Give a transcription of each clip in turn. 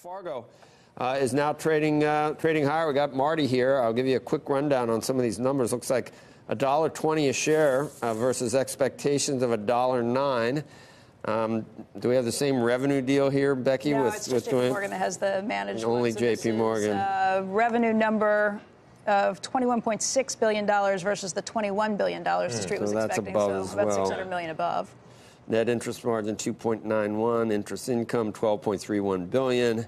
Fargo is now trading higher. We got Marty here. I'll give you a quick rundown on some of these numbers. Looks like $1.20 a share versus expectations of $1.09. Do we have the same revenue deal here, Becky? No, it's just JP Morgan that has the managed only ones. JP Morgan. Revenue number of $21.6 billion versus the $21 billion the street was expecting. Above so as about well. $600 million above. Net interest margin 2.91, interest income 12.31 billion.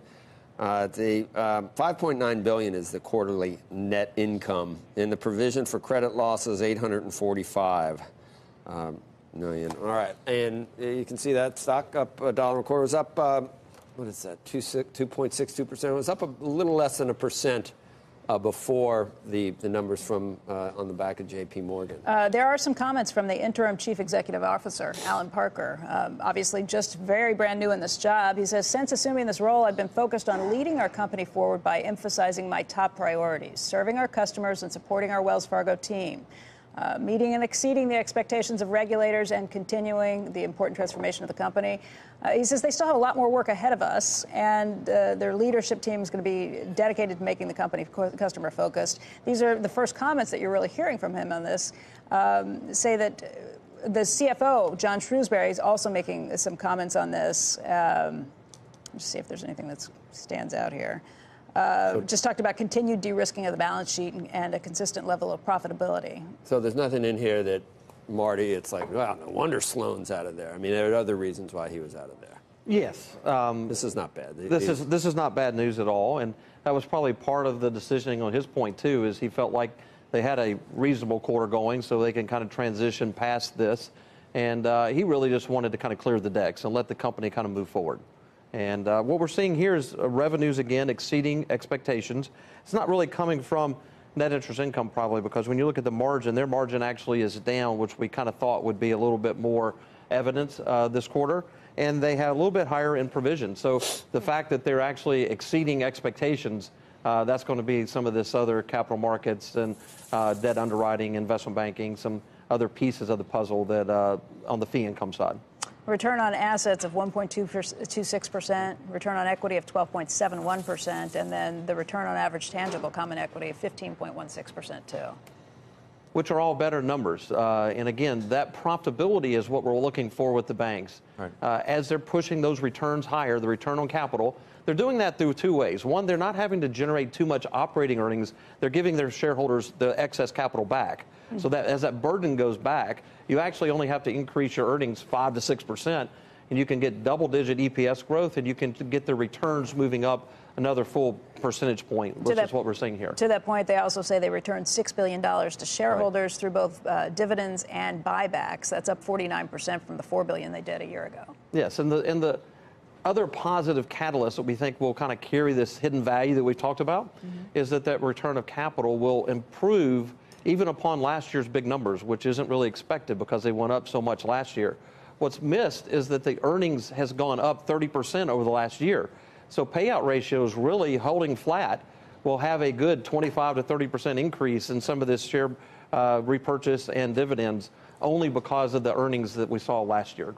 The 5.9 billion is the quarterly net income, and the provision for credit losses 845 million. All right, and you can see that stock up $1 a quarter. It was up. What is that? 2.62%. It was up a little less than 1%. Before the numbers from on the back of JP Morgan. There are some comments from the interim chief executive officer, Alan Parker, obviously just very brand new in this job. He says, since assuming this role, I've been focused on leading our company forward by emphasizing my top priorities, serving our customers and supporting our Wells Fargo team. Meeting and exceeding the expectations of regulators and continuing the important transformation of the company. He says they still have a lot more work ahead of us, and their leadership team is going to be dedicated to making the company customer focused. These are the first comments that you're really hearing from him on this. Say that the CFO, John Shrewsbury, is also making some comments on this. Let's see if there's anything that stands out here. Just talked about continued de-risking of the balance sheet and a consistent level of profitability. So there's nothing in here that, Marty, it's like, well, no wonder Sloan's out of there. I mean, there are other reasons why he was out of there. Yes. This is not bad. This is not bad news at all. And that was probably part of the decisioning on his point, too, is he felt like they had a reasonable quarter going so they can kind of transition past this. And he really just wanted to kind of clear the decks and let the company kind of move forward. And what we're seeing here is revenues, again, exceeding expectations. It's not really coming from net interest income, probably, because when you look at the margin, their margin actually is down, which we kind of thought would be a little bit more evidence this quarter. And they had a little bit higher in provision. So the fact that they're actually exceeding expectations, that's going to be some of this other capital markets and debt underwriting, investment banking, some other pieces of the puzzle that on the fee income side. Return on assets of 1.26%, return on equity of 12.71%, and then the return on average tangible common equity of 15.16% too. Which are all better numbers. And again, that profitability is what we're looking for with the banks. Right. As they're pushing those returns higher, the return on capital, they're doing that through two ways. One, they're not having to generate too much operating earnings. They're giving their shareholders the excess capital back. Mm-hmm. So that as that burden goes back, you actually only have to increase your earnings 5 to 6%, and you can get double-digit EPS growth, and you can get the returns moving up another full percentage point, which is what we're seeing here. To that point, they also say they returned $6 billion to shareholders through both dividends and buybacks. That's up 49% from the $4 billion they did a year ago. Yes, and the other positive catalyst that we think will kind of carry this hidden value that we've talked about is that return of capital will improve even upon last year's big numbers, which isn't really expected because they went up so much last year. What's missed is that the earnings has gone up 30% over the last year. So payout ratios really holding flat will have a good 25 to 30% increase in some of this share repurchase and dividends only because of the earnings that we saw last year.